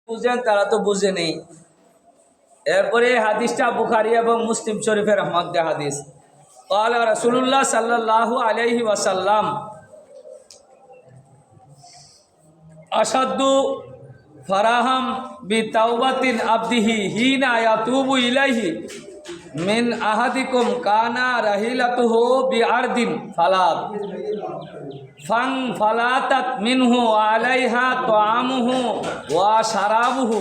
বুঝেন তারা তো বুঝে নেই। এরপরে হাদিসটা বুখারী এবং মুসলিম শরীফের মধ্যে হাদিস। ক্বালা রাসূলুল্লাহ সাল্লাল্লাহু আলাইহি ওয়াসাল্লাম আশাদ্দু ফারাহাম বিতাওবাতিন আবদিহি হিনা ইয়াতুবু ইলাইহি মিন আহাদিকুম কানা রাহিলাতুহু বিআরদিন ফালাত ফাং ফালাতাত মিনহু আলাইহা তাআমুহু ওয়া শারাবুহু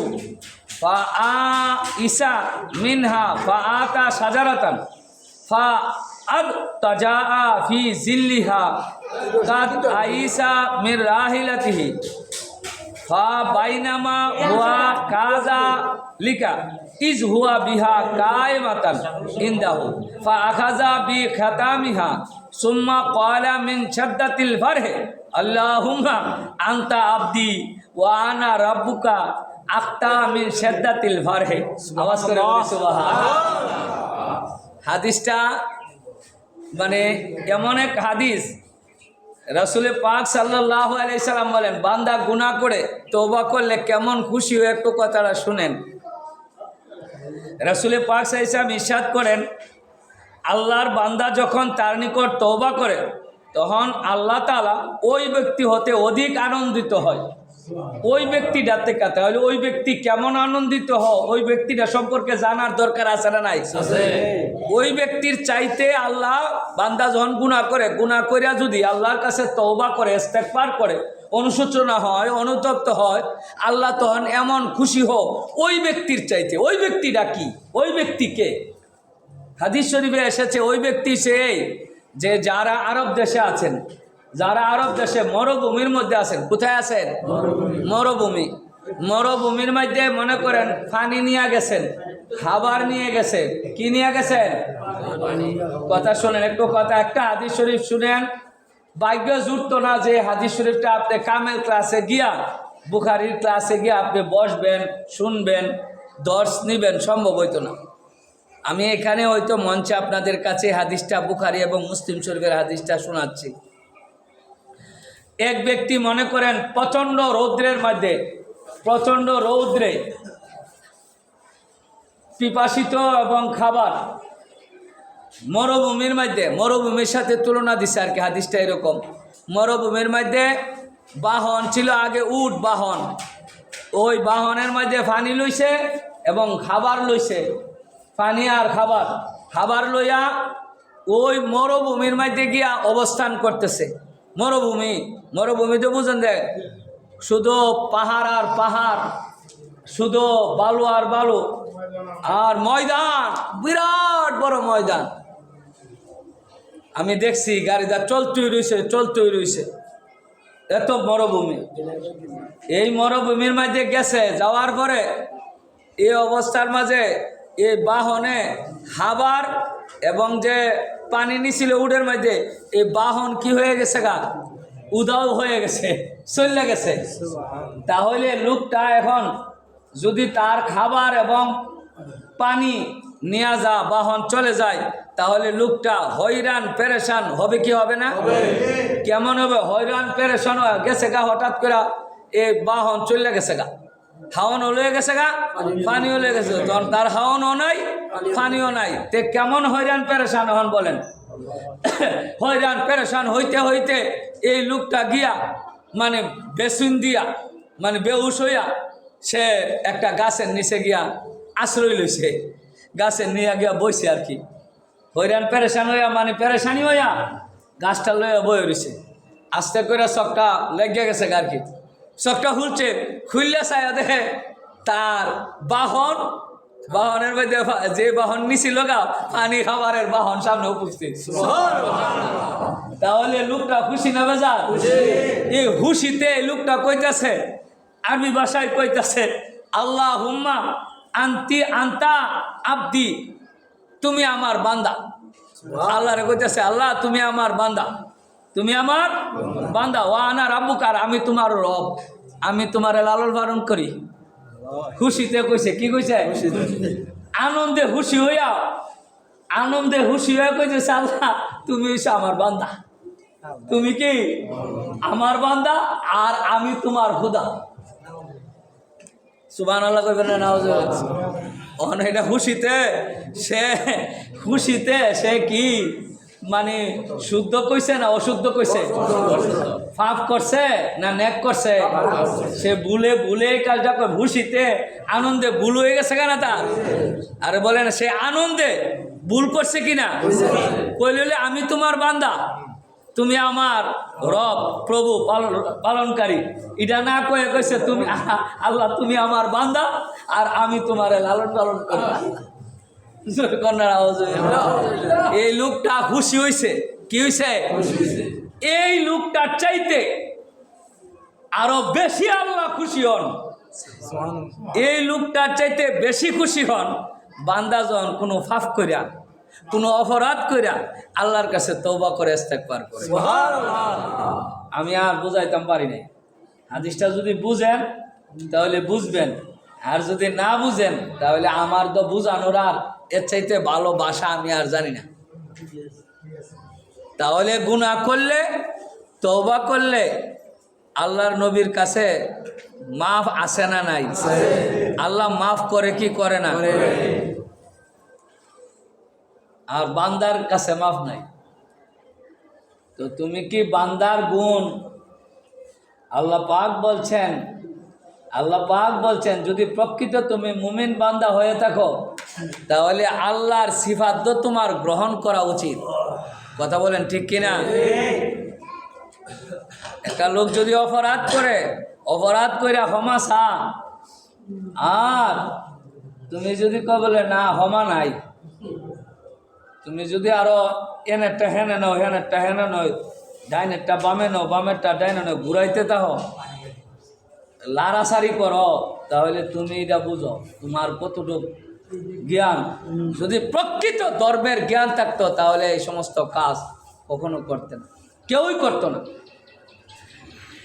ফাআইসা মিনহা ফাআতা শাজারাতান ফাআদতাজা ফি জিল্লিহা কাদ আইসা মির রাহিলাতিহি ফাবাইনামা হুয়া কাযালিকা ইজ হুয়া বিহা কায়মাতান ইনদাহু ফাআখাযা বিখাতামিহা সুম্মা ক্বালা মিন শাদ্দাতিল ফারহি আল্লাহুম্মা আনতা আবদি ওয়া আনা রাব্বুকা আখতা মিন শাদ্দাতিল ফারহি। আওয়াজ করে সুবহানাল্লাহ। হাদিসটা মানে এমন এক হাদিস, রাসূল পাক সাল্লাল্লাহু আলাইহি সাল্লাম বলেন, বান্দা গুনাহ করে তওবা করলে কেমন খুশি হয় একটু কথাটা শুনেন। রাসূল পাক সাল্লাল্লাহু আলাইহি সাল্লাম ইরশাদ করেন, আল্লাহর বান্দা যখন তার নিকট তওবা করে তখন আল্লাহ তাআলা ওই ব্যক্তি হতে অধিক আনন্দিত হয়। ওই ব্যক্তিটার থেকে তাহলে ওই ব্যক্তি কেমন আনন্দিত হয় ওই ব্যক্তিটা সম্পর্কে জানার দরকার আছে না নাই? ওই ব্যক্তির চাইতে আল্লাহ বান্দা যখন গুনাহ করে, গুনাহ করিয়া যদি আল্লাহর কাছে তওবা করে, ইস্তেগফার করে, অনুশোচনা হয়, অনুতপ্ত হয়, আল্লাহ তখন এমন খুশি হোক ওই ব্যক্তির চাইতে। ওই ব্যক্তিটা কি? ওই ব্যক্তিকে হাদিস শরীফে এসেছে, ওই ব্যক্তি সেই যে যারা আরব দেশে আছেন, যারা আরব দেশে মরুভূমির মধ্যে আছেন। কোথায় আছেন? মরুভূমি। মরুভূমির মধ্যে মনে করেন পানি নিয়ে গেছেন, খাবার নিয়ে গেছেন। কি নিয়ে গেছেন? কথা শোনেন, একটু কথা, একটা হাদিস শরীফ শুনেন। ভাগ্য জুটতো না যে হাদিস শরীফটা আপনি কামেল ক্লাসে গিয়া, বুখারীর ক্লাসে গিয়া আপনি বসবেন, শুনবেন, দর্শ নিবেন, সম্ভব হইতো না। আমি এখানে হয়তো মঞ্চে আপনাদের কাছে হাদিসটা বুখারী এবং মুসলিম শরীফের হাদিসটা শোনাচ্ছি। এক ব্যক্তি মনে করেন প্রচণ্ড রৌদ্রের মধ্যে, প্রচণ্ড রৌদ্রে পিপাসিত এবং খাবার মরুভূমির মধ্যে, মরুভূমির সাথে তুলনা দিছে আর কি হাদিসটা এরকম। মরুভূমির মধ্যে বাহন ছিল আগে, উট বাহন। ওই বাহনের মধ্যে পানি লইছে এবং খাবার লইছে, পানি আর খাবার। খাবার লইয়া ওই মরুভূমির মধ্যে গিয়া অবস্থান করতেছে। মরুভূমি, মরুভূমি তো বুঝেন যে শুধু পাহাড় আর পাহাড়, শুধু বালু আর বালু, আর ময়দান, বিরাট বড় ময়দান। আমি দেখছি গাড়িটা চলতেই রয়েছে, চলতেই রয়েছে, এত মরুভূমি। এই মরুভূমির মাঝে গেছে, যাওয়ার পরে এই অবস্থার মাঝে এই বাহনে খাবার এবং যে পানি নিছিল উটের মধ্যে, এই বাহন কি হয়ে গেছে গা, উধাও হয়ে গেছে, চলে গেছে। তাহলে লোকটা এখন যদি তার খাবার এবং পানি নিয়ে যা বাহন চলে যায়, তাহলে লোকটা হয়রান পেরেশান হবে কি হবে না? কেমন হবে? হয়রান পেরেশান হয়ে গেছে গা, হঠাৎ করে এই বাহন চলে গেছে গা, হাওয়ানও লয়ে গেছে গা, পানিও লয়ে গেছে, তখন তার হাওয়ানও নাই, পানিও নাই। তে কেমন হয়রান পেরেশান হন বলেন? হয়রান পেরেশান হইতে হইতে এই লোকটা গিয়া মানে বেসুন দিয়া, মানে বেহুশ হইয়া সে একটা গাছের নিচে গিয়া আশ্রয় লইছে, গাছের নিয়ে গিয়া বইছে আর কি। হয়রান পেরেশান হইয়া মানে পেরেশানি হইয়া গাছটা লইয়া বয়ে রয়েছে। আস্তে করে চকটা লেগে গেছে আর কি। চকটা খুলছে, খুললে চাই দেখে তার বাহন, বাহনের মধ্যে যে বাহন নিছিল গা পানি খাবারের বাহন সামনে উপস্থিত। তাহলে লোকটা খুশি না বেজার? এই খুশিতে লোকটা কইতাছে, আরবি ভাষায় কইতাছে, আল্লাহুম্মা আনতি আনতা আবদি, তুমি আমার বান্দা। আল্লাহরে কইতাছে, আল্লাহ তুমি আমার বান্দা, তুমি আমার বান্দা। ওয়া আনা রাব্বুকা, আমি তোমার রব, আমি তোমার লালন পালন করি। খুশিতে কইছে, কি কইছে? আনন্দে খুশি হইয়া, আনন্দে খুশি হয়ে কইছে, আল্লাহ তুমি হইছো আমার বান্দা, তুমি কি আমার বান্দা আর আমি তোমার খোদা। সুবহানাল্লাহ কইবেন না নাউজুবিল্লাহ? এটা খুশিতে সে কি মানে শুদ্ধ কইছে না অশুদ্ধ কইছে? পাপ করছে না নেক করছে? সে ভুলে কাজটা করে খুশিতে আনন্দে ভুল হয়ে গেছে কেন তার? আরে বলে না সে আনন্দে ভুল করছে কিনা? কইলে আমি তোমার বান্দা, তুমি আমার রব প্রভু পালনকারী, এটা না কয়ে কইছে তুমি আল্লাহ তুমি আমার বান্দা আর আমি তোমার লালন পালন করি। এই লোকটা খুশি হয়েছে। কি হয়েছে? এই লোকটার চাইতে আরো বেশি আল্লাহ খুশি হন। এই লোকটার চাইতে বেশি খুশি হন বান্দা যখন কোনো পাপ কইরা কোনো অপরাধ কইরা আল্লাহর কাছে তওবা করে ইস্তেগফার করে। আমি আর বুঝাইতাম পারি নাই। হাদিসটা যদি বুঝেন তাহলে বুঝবেন, আর যদি না বুঝেন তাহলে আমার তো বুঝানোর আর এর চাইতে ভালো ভাষা আমি আর জানি না। তাহলে গুনাহ করলে তওবা করলে আল্লাহর নবীর কাছে মাফ আছে না নাই? আল্লাহ মাফ করে কি করে না? আর বান্দার কাছে মাফ নাই। তো তুমি কি বান্দার গুণ আল্লাহ পাক বলছেন যদি প্রকৃত তুমি মুমিন বান্দা হয়ে থাকো তাহলে আল্লাহর সিফাত তো তোমার গ্রহণ করা উচিত। কথা বলেন ঠিক কিনা? একটা লোক যদি অপরাধ করে ক্ষমা চা, আর তুমি যদি বলে না ক্ষমা নাই, তুমি যদি আরো এনেরটা হেনে নাও হেনেরটা হেনে নয়, ডাইনেরটা বামে নাও বামেরটা ডাইনে নাও, ঘুরাইতে তাহ লাড়াছাড়ি করো, তাহলে তুমি এটা বুঝো তোমার কতটুকু জ্ঞান। যদি প্রকৃত ধর্মের জ্ঞান থাকতো তাহলে এই সমস্ত কাজ কখনো করতে না, কেউই করতো না।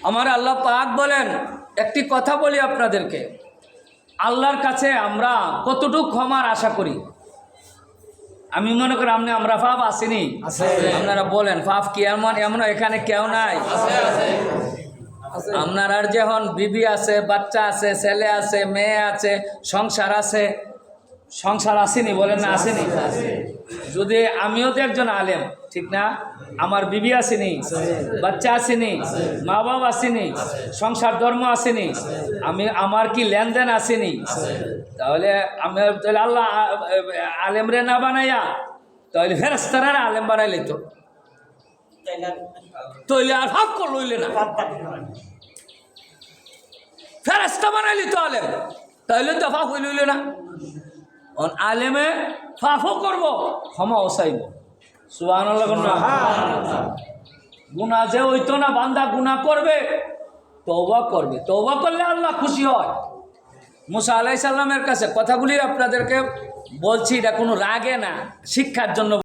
আমার আল্লাহ পাক বলেন, একটি কথা বলি আপনাদেরকে, আল্লাহর কাছে আমরা কতটুকু ক্ষমার আশা করি। আমি মনে করি আমরা পাপ আসিনি, আপনারা বলেন পাপ কি এমন এখানে কেউ নাই? আপনার আর যখন বিবি আছে, বাচ্চা আছে, ছেলে আছে, মেয়ে আছে, সংসার আসেনি? বলেন না আসেনি? যদি আমিও তো একজন আলেম, ঠিক না? আমার বিবি আসেনি, বাচ্চা আসেনি, মা বাবা আসেনি, সংসার ধর্ম আসেনি, আমার কি লেনদেন আসেনি? তাহলে আল্লাহ আলেমরে না বানাইয়া তাহলে ফেরেশতারা আলেম বানাইলে তো তৈলে আর হক লইলে না, ফেরেশতা বানাইলি তো আলেম, তাইলে তো ফাফ লইলে না। আলেমে ফাফও করব, ক্ষমাও চাইব। সুবহানাল্লাহ। গুনাহ যে হইতো না, বান্দা গুনাহ করবে, তওবা করবে, তওবা করলে আল্লাহ খুশি হয়। মুসা আলাইহিস সালামের কাছে কথাগুলি আপনাদেরকে বলছি, এটা কোনো রাগে না, শিক্ষার জন্য।